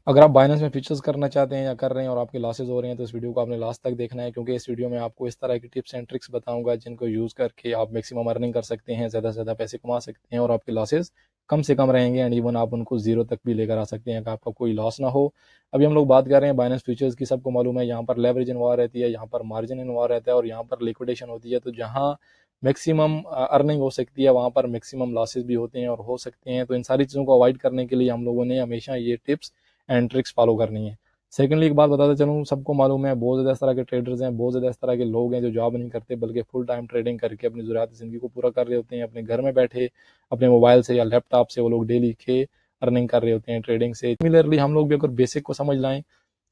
अगर आप बाइनेंस में फीचर्स करना चाहते हैं या कर रहे हैं और आपके लॉसेज हो रहे हैं तो इस वीडियो को आपने लास्ट तक देखना है, क्योंकि इस वीडियो में आपको इस तरह की टिप्स एंड ट्रिक्स बताऊंगा जिनको यूज़ करके आप मैक्सिमम अर्निंग कर सकते हैं, ज़्यादा से ज़्यादा पैसे कमा सकते हैं और आपके लॉसेज कम से कम रहेंगे एंड इवन आप उनको जीरो तक भी लेकर आ सकते हैं कि आपका कोई लॉस ना हो। अभी हम लोग बात कर रहे हैं बाइनेंस फ्यूचर्स की। सबको मालूम है यहाँ पर लेवरेज इन्वॉल्व रहती है, यहाँ पर मार्जिन इन्वॉल्व रहता है और यहाँ पर लिक्विडेशन होती है। तो जहाँ मैक्सिमम अर्निंग हो सकती है वहाँ पर मैक्सिमम लॉसेज भी होते हैं और हो सकते हैं। तो इन सारी चीज़ों को अवॉइड करने के लिए हम लोगों ने हमेशा ये टिप्स एंड ट्रिक्स फॉलो करनी है। सेकेंडली एक बात बताते चलूँ, सबको मालूम है बहुत ज़्यादा इस तरह के ट्रेडर्स हैं, बहुत ज़्यादा इस तरह के लोग हैं जो जॉब नहीं करते बल्कि फुल टाइम ट्रेडिंग करके अपनी ज़रूरत ज़िंदगी को पूरा कर रहे होते हैं। अपने घर में बैठे अपने मोबाइल से या लैपटॉप से वो लोग डेली के अर्निंग कर रहे होते हैं ट्रेडिंग से। सिमिलरली हम लोग भी अगर बेसिक को समझ लाएं,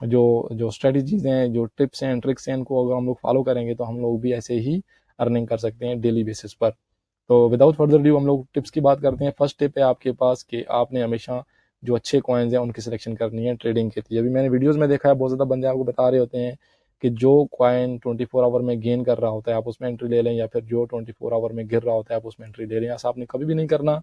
जो जो स्ट्रेटजीज हैं, जो टिप्स हैं ट्रिक्स हैं, इनको अगर हम लोग फॉलो करेंगे तो हम लोग भी ऐसे ही अर्निंग कर सकते हैं डेली बेसिस पर। तो विदाउट फर्दर ड्यू हम लोग टिप्स की बात करते हैं। फर्स्ट टिप है आपके पास कि आपने हमेशा जो अच्छे कॉइन्स हैं उनकी सिलेक्शन करनी है ट्रेडिंग के लिए। अभी मैंने वीडियोस में देखा है बहुत ज़्यादा बंदे आपको बता रहे होते हैं कि जो कॉइन 24 आवर में गेन कर रहा होता है आप उसमें एंट्री ले लें, या फिर जो 24 आवर में गिर रहा होता है आप उसमें एंट्री ले लें। ऐसा आपने कभी भी नहीं करना।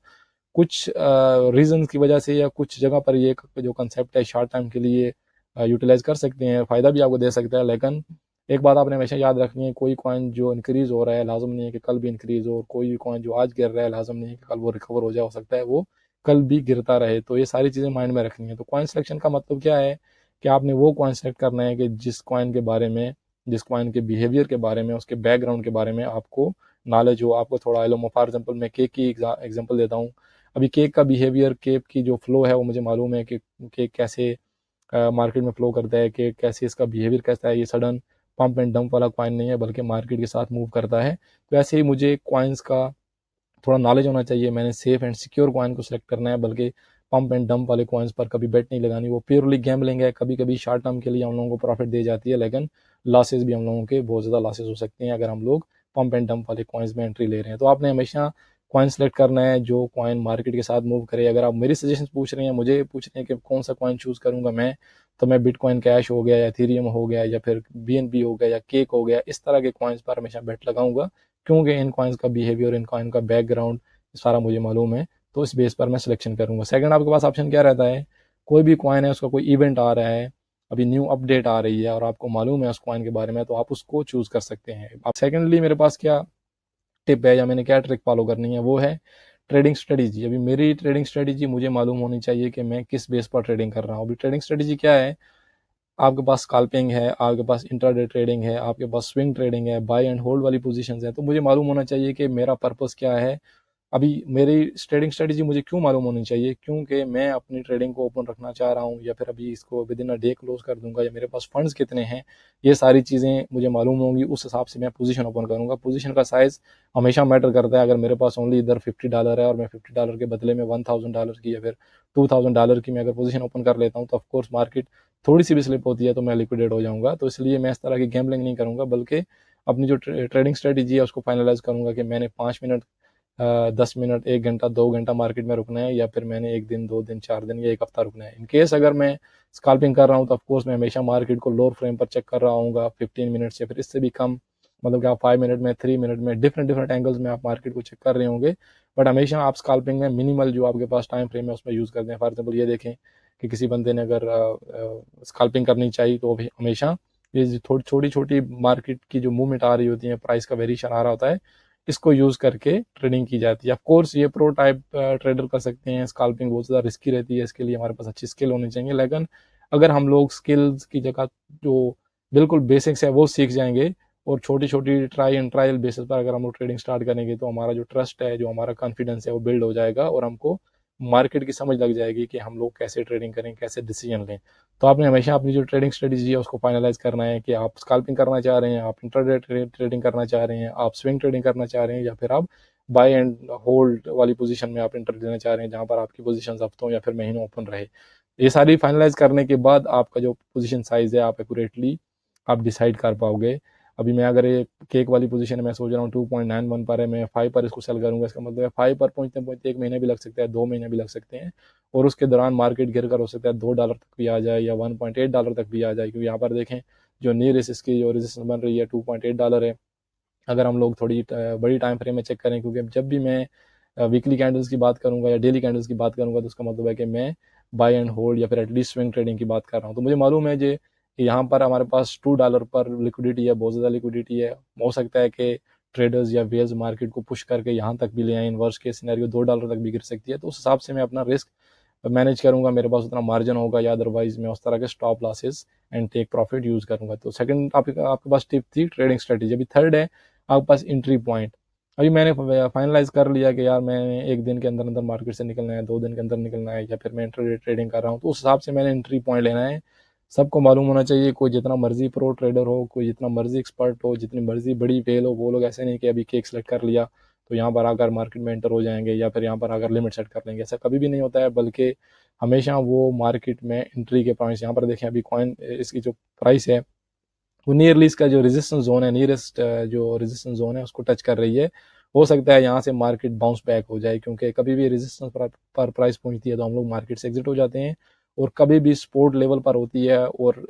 कुछ रीजंस की वजह से या कुछ जगह पर ये जो कंसेप्ट है शॉर्ट टाइम के लिए यूटिलाइज कर सकते हैं, फ़ायदा भी आपको दे सकता है। लेकिन एक बात आपने हमेशा याद रखनी है, कोई कॉइन जो इंक्रीज़ हो रहा है लाजम नहीं है कि कल भी इंक्रीज़ हो, और कोई भी कॉइन जो आज गिर रहा है लाजम नहीं है कि कल वो रिकवर हो जाए। हो सकता है वो कल भी गिरता रहे। तो ये सारी चीज़ें माइंड में रखनी है। तो कॉइन सिलेक्शन का मतलब क्या है कि आपने वो कॉइन सेलेक्ट करना है कि जिस कॉइन के बारे में, जिस कॉइन के बिहेवियर के बारे में, उसके बैकग्राउंड के बारे में आपको नॉलेज हो, आपको थोड़ा इल्म हो। फॉर एग्जाम्पल मैं केक की एग्जाम्पल देता हूँ। अभी केक का बिहेवियर, केक की जो फ्लो है वो मुझे मालूम है कि केक कैसे मार्केट में फ्लो करता है, केक कैसे, इसका बिहेवियर कैसा है। ये सडन पंप एंड डंप वाला कॉइन नहीं है बल्कि मार्केट के साथ मूव करता है। तो ऐसे ही मुझे कॉइन्स का थोड़ा नॉलेज होना चाहिए। मैंने सेफ एंड सिक्योर कॉइन को सिलेक्ट करना है, बल्कि पंप एंड डंप वाले कॉइन्स पर कभी बेट नहीं लगानी। वो प्योरली गैम्बलिंग है। कभी कभी शॉर्ट टर्म के लिए हम लोगों को प्रॉफिट दे जाती है, लेकिन लॉसेज भी हम लोगों के बहुत ज़्यादा लॉसेज हो सकते हैं अगर हम लोग पंप एंड डंप वाले कॉइन्स में एंट्री ले रहे हैं। तो आपने हमेशा कॉइन सेलेक्ट करना है जो कॉइन मार्केट के साथ मूव करे। अगर आप मेरी सजेशन पूछ रहे हैं, मुझे पूछ रहे हैं कि कौन सा कॉइन चूज़ करूंगा मैं, तो मैं बिटकॉइन कैश हो गया या इथेरियम हो गया या फिर BNB हो गया या केक हो गया, इस तरह के कॉइन्स पर हमेशा बेट लगाऊंगा, क्योंकि इन कॉइन्स का बिहेवियर, इन कॉइन का बैकग्राउंड सारा मुझे मालूम है। तो इस बेस पर मैं सिलेक्शन करूंगा। सेकंड, आपके पास ऑप्शन क्या रहता है, कोई भी कॉइन है उसका कोई इवेंट आ रहा है, अभी न्यू अपडेट आ रही है और आपको मालूम है उस कॉइन के बारे में, तो आप उसको चूज़ कर सकते हैं। आप सेकेंडली मेरे पास क्या टिप है या मैंने क्या ट्रिक फॉलो करनी है, वो है ट्रेडिंग स्ट्रेटेजी। अभी मेरी ट्रेडिंग स्ट्रेटेजी मुझे मालूम होनी चाहिए कि मैं किस बेस पर ट्रेडिंग कर रहा हूँ। अभी ट्रेडिंग स्ट्रेटेजी क्या है, आपके पास स्काल्पिंग है, आपके पास इंट्राडे ट्रेडिंग है, आपके पास स्विंग ट्रेडिंग है, बाय एंड होल्ड वाली पोजीशंस है। तो मुझे मालूम होना चाहिए कि मेरा पर्पस क्या है। अभी मेरी ट्रेडिंग स्ट्रेटेजी मुझे क्यों मालूम होनी चाहिए, क्योंकि मैं अपनी ट्रेडिंग को ओपन रखना चाह रहा हूँ या फिर अभी इसको with in a day close कर दूंगा, या मेरे पास फंड्स कितने हैं, ये सारी चीज़ें मुझे मालूम होंगी। उस हिसाब से मैं पोजीशन ओपन करूंगा। पोजीशन का साइज़ हमेशा मैटर करता है। अगर मेरे पास ओनली इधर $50 है और मैं $50 के बदले में $1000 की या फिर $2000 की मैं अगर पोजीशन ओपन कर लेता हूँ, तो ऑफकोर्स मार्केट थोड़ी सी भी स्लिप होती है तो मैं लिक्विडेट हो जाऊंगा। तो इसलिए मैं इस तरह की गैम्बलिंग नहीं करूंगा, बल्कि अपनी जो ट्रेडिंग स्ट्रेटेजी है उसको फाइनलाइज करूंगा कि मैंने 5 मिनट, 10 मिनट, 1 घंटा, 2 घंटा मार्केट में रुकना है, या फिर मैंने 1 दिन, 2 दिन, 4 दिन या एक हफ्ता रुकना है। इन केस अगर मैं स्काल्पिंग कर रहा हूँ तो ऑफकोर्स मैं हमेशा मार्केट को लोअर फ्रेम पर चेक कर रहा हूँ 15 मिनट या फिर इससे भी कम। मतलब कि आप 5 मिनट में, 3 मिनट में, डिफरेंट डिफरेंट एंगल्स में आप मार्केट को चेक कर रहे होंगे। बट हमेशा आप स्काल्पिंग में मिनिमल जो आपके पास टाइम फ्रेम है उसमें यूज़ करते हैं। फॉर एग्जाम्पल ये देखें कि किसी बंदे ने अगर स्काल्पिंग करनी चाहिए तो भी हमेशा ये थोड़ी छोटी छोटी मार्केट की जो मूवमेंट आ रही होती है, प्राइस का वेरिएशन आ रहा होता है, इसको यूज़ करके ट्रेडिंग की जाती है। ऑफ कोर्स ये प्रो टाइप ट्रेडर कर सकते हैं। स्काल्पिंग बहुत ज़्यादा रिस्की रहती है, इसके लिए हमारे पास अच्छी स्किल होनी चाहिए। लेकिन अगर हम लोग स्किल्स की जगह जो बिल्कुल बेसिक्स है वो सीख जाएंगे और छोटी छोटी ट्राई एंड ट्रायल बेसिस पर अगर हम लोग ट्रेडिंग स्टार्ट करेंगे, तो हमारा जो ट्रस्ट है, जो हमारा कॉन्फिडेंस है वो बिल्ड हो जाएगा और हमको मार्केट की समझ लग जाएगी कि हम लोग कैसे ट्रेडिंग करें, कैसे डिसीजन लें। तो आपने हमेशा अपनी जो ट्रेडिंग स्ट्रेटेजी है उसको फाइनलाइज करना है कि आप स्काल्पिंग करना चाह रहे हैं, आप इंट्राडे ट्रेडिंग करना चाह रहे हैं, आप स्विंग ट्रेडिंग करना चाह रहे हैं, या फिर आप बाय एंड होल्ड वाली पोजीशन में आप एंटर लेना चाह रहे हैं जहां पर आपकी पोजीशन हफ्तों या फिर महीनों ओपन रहे। ये सारी फाइनलाइज करने के बाद आपका जो पोजीशन साइज है आप एक्यूरेटली आप डिसाइड कर पाओगे। अभी मैं अगर ये केक वाली पोजीशन है, मैं सोच रहा हूँ 2.91 पर है, मैं 5 पर इसको सेल करूंगा। इसका मतलब है 5 पर पहुंचते पहुंचते 1 महीने भी लग सकता है, 2 महीने भी लग सकते हैं, और उसके दौरान मार्केट गिर कर हो सकता है $2 तक भी आ जाए या $1.8 तक भी आ जाए। क्योंकि यहाँ पर देखें जो नी रेसिस की जो रेजिस्टेंस बन रही है $2.8 है। अगर हम लोग थोड़ी बड़ी टाइम फ्रेम में चेक करें, क्योंकि जब भी मैं वीकली कैंडल्स की बात करूंगा या डेली कैंडल्स की बात करूंगा तो उसका मतलब है कि मैं बाय एंड होल्ड या फिर एटलीस्ट स्विंग ट्रेडिंग की बात कर रहा हूँ। तो मुझे मालूम है कि यहाँ पर हमारे पास $2 पर लिक्विडिटी है, बहुत ज़्यादा लिक्विडिटी है। हो सकता है कि ट्रेडर्स या वेल्स मार्केट को पुश करके यहाँ तक भी ले आए, इन वर्स्ट केस सिनेरियो $2 तक भी गिर सकती है। तो उस हिसाब से मैं अपना रिस्क मैनेज करूंगा, मेरे पास उतना मार्जिन होगा, या अदरवाइज मैं उस तरह के stop losses and take profit use करूंगा। तो सेकंड आपके पास टिप थी ट्रेडिंग स्ट्रेटेजी। अभी थर्ड है आपके पास एंट्री पॉइंट। अभी मैंने फाइनलाइज कर लिया कि यार मैंने एक दिन के अंदर अंदर मार्केट से निकलना है, 2 दिन के अंदर निकलना है, या फिर मैं इंट्राडे ट्रेडिंग कर रहा हूँ, तो उस हिसाब से मैंने एंट्री पॉइंट लेना है। सबको मालूम होना चाहिए, कोई जितना मर्जी प्रो ट्रेडर हो, कोई जितना मर्जी एक्सपर्ट हो, जितनी मर्जी बड़ी वेल हो, वो लोग ऐसे नहीं कि अभी केक सेलेक्ट कर लिया तो यहाँ पर आकर मार्केट में एंटर हो जाएंगे या फिर यहाँ पर आकर लिमिट सेट कर लेंगे। ऐसा कभी भी नहीं होता है, बल्कि हमेशा वो मार्केट में एंट्री के प्राइस, यहाँ पर देखें अभी कॉइन इसकी जो प्राइस है वो नियरली इसका जो रेजिस्टेंस जोन है, नियरेस्ट जो रेजिस्टेंस जोन है उसको टच कर रही है। हो सकता है यहाँ से मार्केट बाउंस बैक हो जाए, क्योंकि कभी भी रेजिस्टेंस पर प्राइस पहुंचती है तो हम लोग मार्केट से एग्जिट हो जाते हैं, और कभी भी सपोर्ट लेवल पर होती है और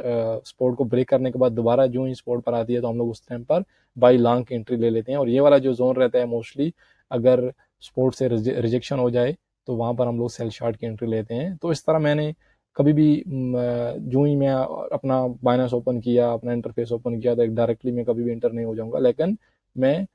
सपोर्ट को ब्रेक करने के बाद दोबारा जो ही सपोर्ट पर आती है तो हम लोग उस टाइम पर बाई लॉन्ग की एंट्री ले लेते हैं। और ये वाला जो जोन रहता है मोस्टली अगर सपोर्ट से रिजेक्शन हो जाए तो वहाँ पर हम लोग सेल शॉर्ट की एंट्री लेते हैं। तो इस तरह मैंने कभी भी जो ही मैं अपना बाइनेंस ओपन किया, अपना इंटरफेस ओपन किया, तो डायरेक्टली मैं कभी भी इंटर नहीं हो जाऊंगा, लेकिन मैं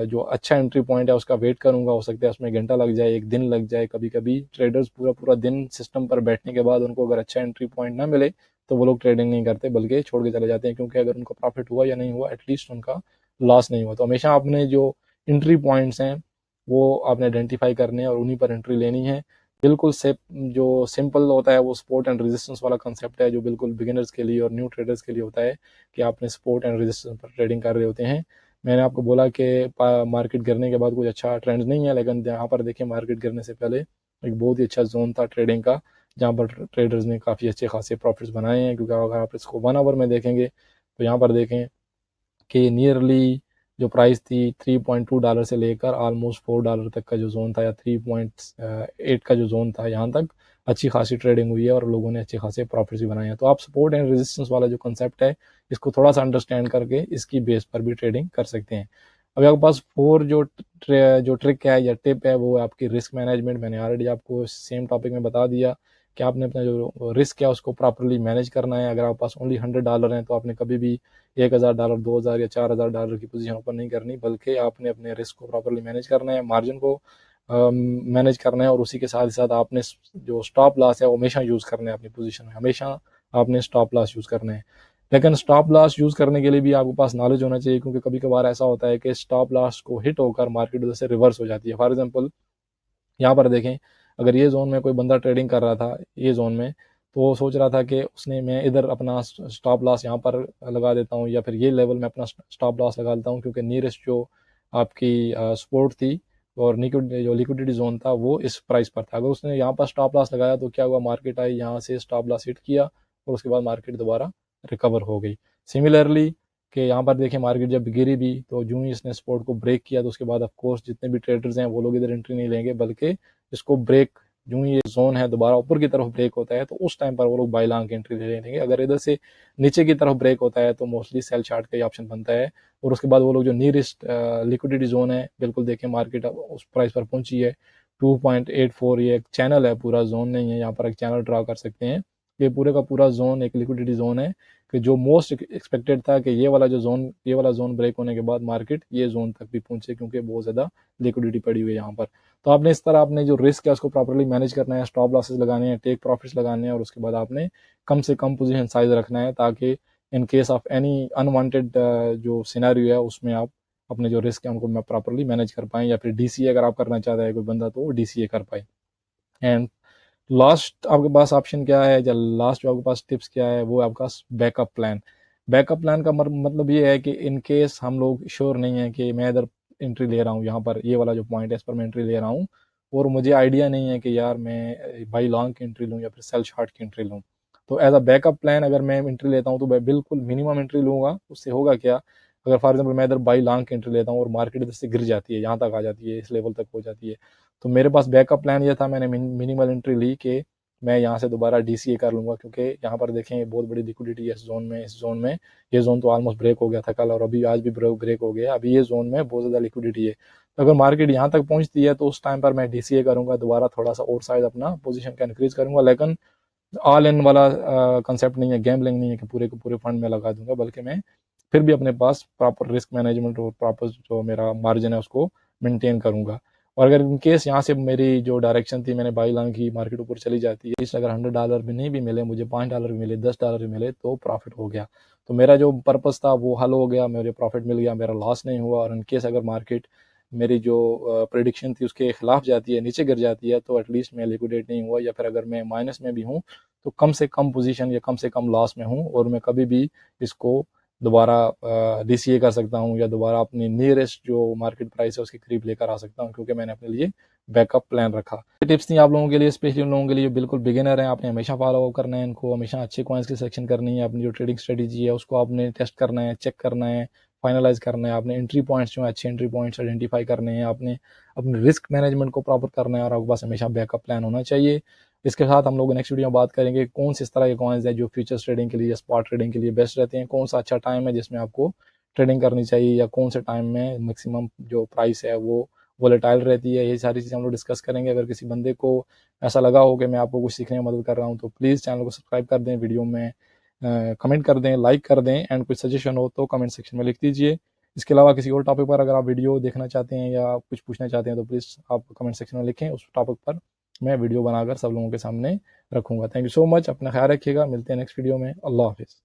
जो अच्छा एंट्री पॉइंट है उसका वेट करूंगा। हो सकता है उसमें घंटा लग जाए, एक दिन लग जाए। कभी कभी ट्रेडर्स पूरा पूरा दिन सिस्टम पर बैठने के बाद उनको अगर अच्छा एंट्री पॉइंट ना मिले तो वो लोग ट्रेडिंग नहीं करते, बल्कि छोड़ के चले जाते हैं, क्योंकि अगर उनको प्रॉफिट हुआ या नहीं हुआ, एटलीस्ट उनका लॉस नहीं हुआ। तो हमेशा आपने जो एंट्री पॉइंट्स हैं वो आपने आइडेंटिफाई करने हैं और उन्हीं पर एंट्री लेनी है। बिल्कुल से जो सिंपल होता है वो सपोर्ट एंड रेजिस्टेंस वाला कंसेप्ट है, जो बिल्कुल बिगिनर्स के लिए और न्यू ट्रेडर्स के लिए होता है कि आपने सपोर्ट एंड रेजिस्टेंस पर ट्रेडिंग कर रहे होते हैं। मैंने आपको बोला कि मार्केट गिरने के बाद कुछ अच्छा ट्रेंड नहीं है, लेकिन यहाँ पर देखें मार्केट गिरने से पहले एक बहुत ही अच्छा जोन था ट्रेडिंग का, जहाँ पर ट्रेडर्स ने काफ़ी अच्छे खासे प्रॉफिट्स बनाए हैं। क्योंकि अगर आप इसको 1 आवर में देखेंगे तो यहाँ पर देखें कि नियरली जो प्राइस थी $3.2 से लेकर ऑलमोस्ट $4 तक का जो जोन था, या 3.8 का जो जोन था, यहाँ तक अच्छी खासी ट्रेडिंग हुई है और लोगों ने अच्छे खासे प्रॉफिट्स भी बनाए हैं। तो आप सपोर्ट एंड रेजिस्टेंस वाला जो कंसेप्ट है इसको थोड़ा सा अंडरस्टैंड करके इसकी बेस पर भी ट्रेडिंग कर सकते हैं। अभी आपके पास फोर जो ट्रिक है या टिप है वो है आपकी रिस्क मैनेजमेंट। मैंने ऑलरेडी आपको सेम टॉपिक में बता दिया कि आपने अपना जो रिस्क है उसको प्रॉपरली मैनेज करना है। अगर आपके पास ओनली $100 हैं तो आपने कभी भी $1,000, 2,000 या $4,000 की पोजीशन ओपन नहीं करनी, बल्कि आपने अपने रिस्क को प्रॉपरली मैनेज करना है, मार्जिन को मैनेज करना है, और उसी के साथ ही साथ आपने जो स्टॉप लॉस है वो हमेशा यूज़ करना है अपनी पोजीशन में। हमेशा आपने स्टॉप लॉस यूज़ करना है, लेकिन स्टॉप लॉस यूज़ करने के लिए भी आपके पास नॉलेज होना चाहिए, क्योंकि कभी कभार ऐसा होता है कि स्टॉप लॉस को हिट होकर मार्केट उधर से रिवर्स हो जाती है। फॉर एग्जाम्पल यहाँ पर देखें, अगर ये जोन में कोई बंदा ट्रेडिंग कर रहा था ये जोन में, तो वो सोच रहा था कि उसने मैं इधर अपना स्टॉप लॉस यहाँ पर लगा देता हूँ, या फिर ये लेवल में अपना स्टॉप लॉस लगा देता हूँ, क्योंकि नियरेस्ट जो आपकी सपोर्ट थी और जो लिक्विडिटी जोन था वो इस प्राइस पर था। अगर उसने यहाँ पर स्टॉप लॉस लगाया तो क्या हुआ, मार्केट आई, यहाँ से स्टॉप लॉस हिट किया और उसके बाद मार्केट दोबारा रिकवर हो गई। सिमिलरली कि यहाँ पर देखें मार्केट जब गिरी भी तो जो ही इसने सपोर्ट को ब्रेक किया तो उसके बाद ऑफ कोर्स जितने भी ट्रेडर्स हैं वो लोग इधर एंट्री नहीं लेंगे, बल्कि इसको ब्रेक जो ही ये जोन है दोबारा ऊपर की तरफ ब्रेक होता है तो उस टाइम पर वो लोग बाई लॉन्ग की एंट्री ले लेंगे। अगर इधर से नीचे की तरफ ब्रेक होता है तो मोस्टली सेल चार्ट का ही ऑप्शन बनता है, और उसके बाद वो लोग जो नियरेस्ट लिक्विडिटी जोन है, बिल्कुल देखें मार्केट उस प्राइस पर पहुंची है 2.84। ये एक चैनल है, पूरा जोन नहीं है, यहाँ पर एक चैनल ड्रा कर सकते हैं। ये पूरे का पूरा जोन एक लिक्विडिटी जोन है कि जो मोस्ट एक्सपेक्टेड था कि ये वाला जोन ब्रेक होने के बाद मार्केट ये जोन तक भी पहुंचे, क्योंकि बहुत ज़्यादा लिक्विडिटी पड़ी हुई है यहाँ पर। तो आपने इस तरह अपने जो रिस्क है उसको प्रॉपरली मैनेज करना है, स्टॉप लॉसेस लगाने हैं, टेक प्रॉफिट्स लगाने हैं, और उसके बाद आपने कम से कम पोजीशन साइज रखना है, ताकि in case of any unwanted जो सिनेरियो है उसमें आप अपने जो रिस्क है उनको प्रॉपरली मैनेज कर पाएँ, या फिर डीसीए अगर आप करना चाहता है कोई बंदा तो वो डीसीए कर पाए। एंड लास्ट आपके पास ऑप्शन क्या है, या लास्ट जो आपके पास टिप्स क्या है, वो आपका बैकअप प्लान। बैकअप प्लान का मतलब ये है कि इन केस हम लोग श्योर नहीं है कि मैं इधर एंट्री ले रहा हूँ, यहाँ पर ये वाला जो पॉइंट है इस पर मैं एंट्री ले रहा हूँ, और मुझे आइडिया नहीं है कि यार मैं बाई लॉन्ग की एंट्री लूँ या फिर सेल शॉर्ट की एंट्री लूँ। तो एज अ बैकअप प्लान अगर मैं एंट्री लेता हूँ तो मैं बिल्कुल मिनिमम एंट्री लूँगा। उससे होगा क्या, अगर फॉर एग्जाम्पल मैं इधर बाई लॉन्ग की एंट्री लेता हूँ और मार्केट इधर से गिर जाती है, यहाँ तक आ जाती है, इस लेवल तक हो जाती है, तो मेरे पास बैकअप प्लान ये था, मैंने मिनिमल एंट्री ली कि मैं यहाँ से दोबारा DCA कर लूँगा, क्योंकि यहाँ पर देखें ये बहुत बड़ी लिक्विडिटी है इस जोन में। ये जोन तो ऑलमोस्ट ब्रेक हो गया था कल, और अभी आज भी ब्रेक हो गया। अभी ये जोन में बहुत ज़्यादा लिक्विडिटी है, तो अगर मार्केट यहाँ तक पहुँचती है तो उस टाइम पर मैं DCA करूँगा दोबारा, थोड़ा सा और साइज अपना पोजीशन का इंक्रीज करूँगा। लेकिन ऑल इन वाला कंसेप्ट नहीं है, गैम्बलिंग नहीं है कि पूरे के पूरे फंड में लगा दूंगा, बल्कि मैं फिर भी अपने पास प्रॉपर रिस्क मैनेजमेंट और प्रॉपर जो मेरा मार्जिन है उसको मेंटेन करूंगा। और अगर इन केस यहाँ से मेरी जो डायरेक्शन थी, मैंने बाई लाइन की, मार्केट ऊपर चली जाती है, इस अगर $100 भी नहीं भी मिले मुझे, $5 भी मिले, $10 भी मिले, तो प्रॉफिट हो गया। तो मेरा जो पर्पस था वो हल हो गया, मुझे प्रॉफिट मिल गया, मेरा लॉस नहीं हुआ। और इन केस अगर मार्केट मेरी जो प्रिडिक्शन थी उसके खिलाफ जाती है, नीचे गिर जाती है, तो एटलीस्ट मैं लिक्विडेट नहीं हुआ, या फिर अगर मैं माइनस में भी हूँ तो कम से कम पोजीशन या कम से कम लॉस में हूँ, और मैं कभी भी इसको दोबारा DCA कर सकता हूँ, या दोबारा अपनी नियरेस्ट जो मार्केट प्राइस है उसके करीब लेकर आ सकता हूँ, क्योंकि मैंने अपने लिए बैकअप प्लान रखा। ये टिप्स थी आप लोगों के लिए, स्पेशली उन लोगों के लिए बिल्कुल बिगिनर हैं। आपने हमेशा फॉलो करना है इनको, हमेशा अच्छे कॉइन्स की सिलेक्शन करनी है, अपनी जो ट्रेडिंग स्ट्रेटेजी है उसको आपने टेस्ट करना है, चेक करना है, फाइनलाइज करना है। आपने एंट्री पॉइंट्स जो है अच्छे एंट्री पॉइंट्स आइडेंटिफाई करने हैं, आपने अपने रिस्क मैनेजमेंट को प्रॉपर करना है, और आपके पास हमेशा बैकअप प्लान होना चाहिए। इसके साथ हम लोग नेक्स्ट वीडियो में बात करेंगे कौन से इस तरह के कॉइन्स हैं जो फ्यूचर्स ट्रेडिंग के लिए, स्पॉट ट्रेडिंग के लिए बेस्ट रहते हैं, कौन सा अच्छा टाइम है जिसमें आपको ट्रेडिंग करनी चाहिए, या कौन से टाइम में मैक्सिमम जो प्राइस है वो वोलेटाइल रहती है। ये सारी चीज़ें हम लोग डिस्कस करेंगे। अगर किसी बंदे को ऐसा लगा हो कि मैं आपको कुछ सीखने में मदद कर रहा हूँ, तो प्लीज़ चैनल को सब्सक्राइब कर दें, वीडियो में कमेंट कर दें, लाइक कर दें, एंड कुछ सजेशन हो तो कमेंट सेक्शन में लिख दीजिए। इसके अलावा किसी और टॉपिक पर अगर आप वीडियो देखना चाहते हैं या कुछ पूछना चाहते हैं, तो प्लीज़ आप कमेंट सेक्शन में लिखें, उस टॉपिक पर मैं वीडियो बनाकर सब लोगों के सामने रखूँगा। थैंक यू सो मच, अपना ख्याल रखिएगा, मिलते हैं नेक्स्ट वीडियो में। अल्लाह हाफिज़।